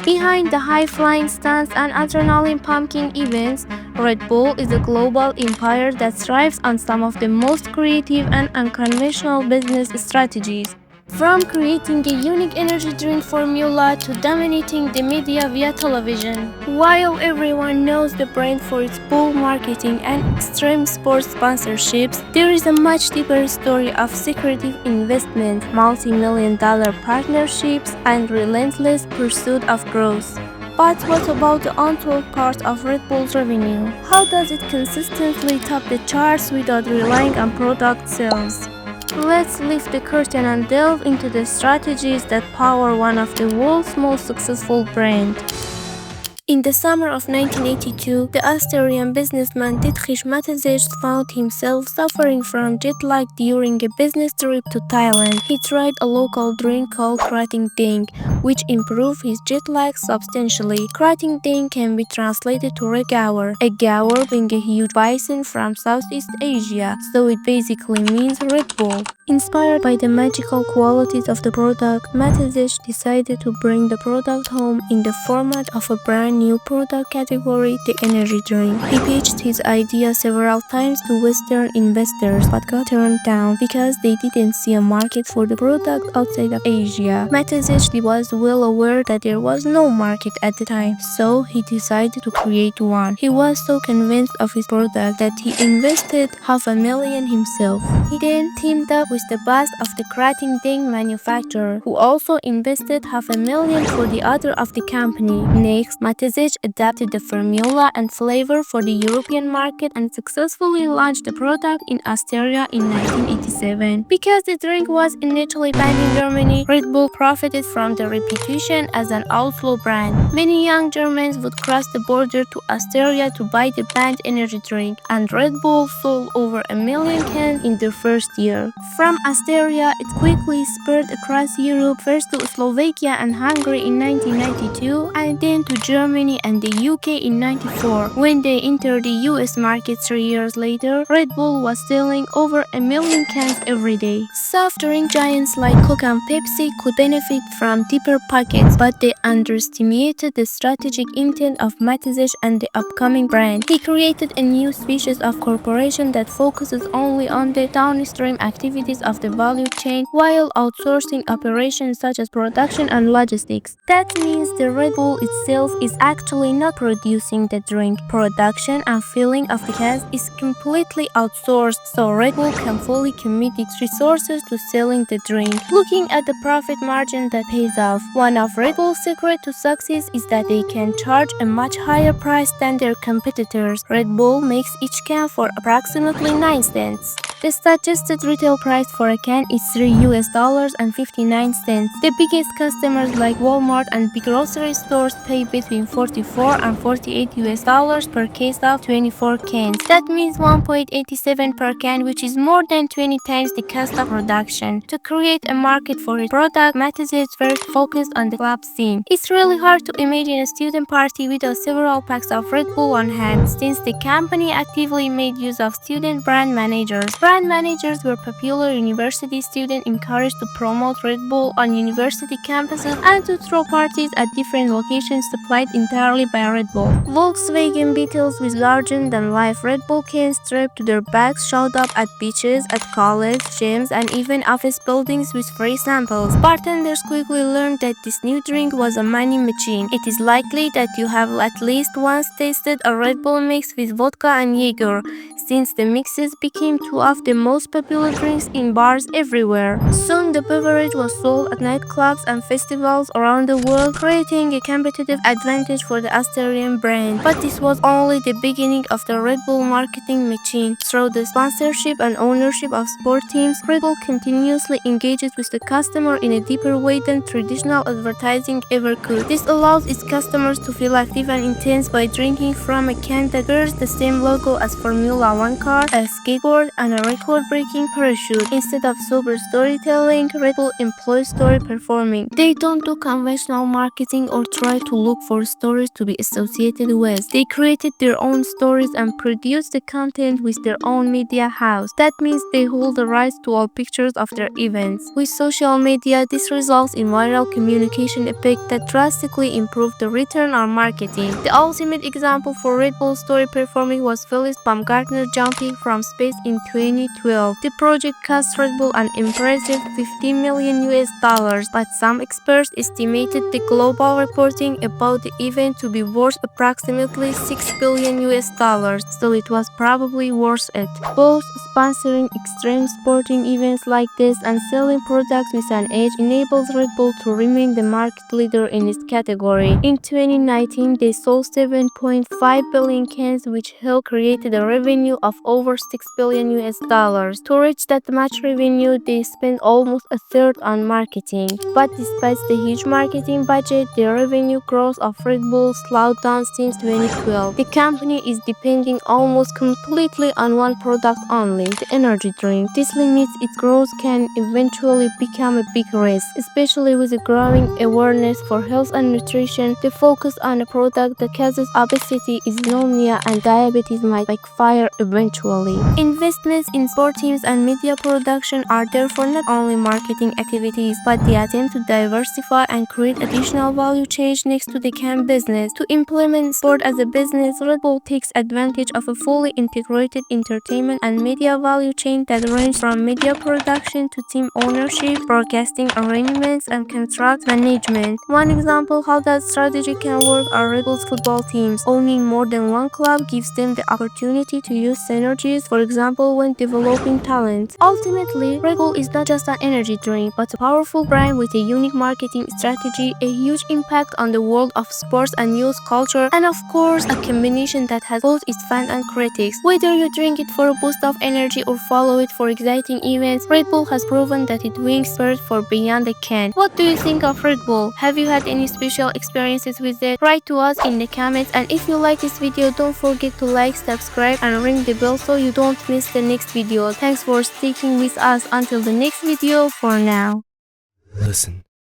Behind the high-flying stunts and adrenaline-pumping events, Red Bull is a global empire that thrives on some of the most creative and unconventional business strategies. From creating a unique energy drink formula to dominating the media via television. While everyone knows the brand for its bold marketing and extreme sports sponsorships, there is a much deeper story of secretive investment, multi-million-dollar partnerships, and relentless pursuit of growth. But what about the untold part of Red Bull's revenue? How does it consistently top the charts without relying on product sales? Let's lift the curtain and delve into the strategies that power one of the world's most successful brands. In the summer of 1982, the Austrian businessman Dietrich Mateschitz found himself suffering from jet lag during a business trip to Thailand. He tried a local drink called Krating Ding, which improved his jet lag substantially. Krating Ding can be translated to Regaur, a gaur being a huge bison from Southeast Asia, so it basically means Red Bull. Inspired by the magical qualities of the product, Mateschitz decided to bring the product home in the format of a brand new product category, the energy drink. He pitched his idea several times to Western investors but got turned down because they didn't see a market for the product outside of Asia. Mateschitz was well aware that there was no market at the time, so he decided to create one. He was so convinced of his product that he invested $500,000 himself. He then teamed up with the boss of the Krating Ding manufacturer, who also invested $500,000 for the other of the company. Next, Mateschitz adapted the formula and flavor for the European market and successfully launched the product in Austria in 1987. Because the drink was initially banned in Germany, Red Bull profited from the reputation as an outlaw brand. Many young Germans would cross the border to Austria to buy the banned energy drink, and Red Bull sold over 1 million cans in their first year. From Austria, it quickly spread across Europe, first to Slovakia and Hungary in 1992, and then to Germany and the UK in 94. When they entered the US market 3 years later, Red Bull was selling over 1 million cans every day. Soft drink giants like Coke and Pepsi could benefit from deeper pockets, but they underestimated the strategic intent of Mateschitz and the upcoming brand. He created a new species of corporation that focuses only on the downstream activities of the value chain while outsourcing operations such as production and logistics. That means the Red Bull itself is actually not producing the drink. Production and filling of the cans is completely outsourced, so Red Bull can fully commit its resources to selling the drink. Looking at the profit margin that pays off, one of Red Bull's secret to success is that they can charge a much higher price than their competitors. Red Bull makes each can for approximately 9 cents. The suggested retail price for a can is $3.59. The biggest customers like Walmart and big grocery stores pay between $44 and $48 per case of 24 cans. That means $1.87 per can, which is more than 20 times the cost of production. To create a market for his product, Mateschitz first focused on the club scene. It's really hard to imagine a student party without several packs of Red Bull on hand, since the company actively made use of student brand managers. Brand managers were popular university students encouraged to promote Red Bull on university campuses and to throw parties at different locations supplied entirely by Red Bull. Volkswagen Beetles with larger-than-life Red Bull cans strapped to their backs showed up at beaches, at college, gyms, and even office buildings with free samples. Bartenders quickly learned that this new drink was a money machine. It is likely that you have at least once tasted a Red Bull mix with vodka and Jaeger, since the mixes became two of the most popular drinks in bars everywhere. Soon the beverage was sold at nightclubs and festivals around the world, creating a competitive advantage for the Austrian brand. But this was only the beginning of the Red Bull marketing machine. Through the sponsorship and ownership of sport teams, Red Bull continuously engages with the customer in a deeper way than traditional advertising ever could. This allows its customers to feel active and intense by drinking from a can that bears the same logo as Formula one car, a skateboard, and a record-breaking parachute. Instead of super storytelling, Red Bull employs story performing. They don't do conventional marketing or try to look for stories to be associated with. They created their own stories and produce the content with their own media house. That means they hold the rights to all pictures of their events. With social media, this results in viral communication effect that drastically improve the return on marketing. The ultimate example for Red Bull story performing was Phyllis Baumgartner jumping from space in 2012. The project cost Red Bull an impressive 15 million US dollars, but some experts estimated the global reporting about the event to be worth approximately 6 billion US dollars, so it was probably worth it. Both sponsoring extreme sporting events like this and selling products with an edge enables Red Bull to remain the market leader in its category. In 2019, they sold 7.5 billion cans, which helped create a revenue of over 6 billion US dollars. To reach that much revenue, they spent almost a third on marketing. But despite the huge marketing budget, the revenue growth of Red Bull slowed down since 2012. The company is depending almost completely on one product only, the energy drink. This limits its growth can eventually become a big risk, especially with a growing awareness for health and nutrition. The focus on a product that causes obesity, insomnia, and diabetes might backfire eventually. Investments in sport teams and media production are therefore not only marketing activities, but the attempt to diversify and create additional value chain next to the can business. To implement sport as a business, Red Bull takes advantage of a fully integrated entertainment and media value chain that ranges from media production to team ownership, broadcasting arrangements, and contract management. One example how that strategy can work are Red Bull's football teams. Owning more than one club gives them the opportunity to use synergies, for example, when developing talent. Ultimately, Red Bull is not just an energy drink, but a powerful brand with a unique marketing strategy, a huge impact on the world of sports and youth culture, and of course, a combination that has both its fans and critics. Whether you drink it for a boost of energy or follow it for exciting events, Red Bull has proven that it wins spirit for beyond the can. What do you think of Red Bull? Have you had any special experiences with it? Write to us in the comments, and if you like this video, don't forget to like, subscribe, and ring the bell so you don't miss the next video. Thanks for sticking with us until the next video. For now. Listen.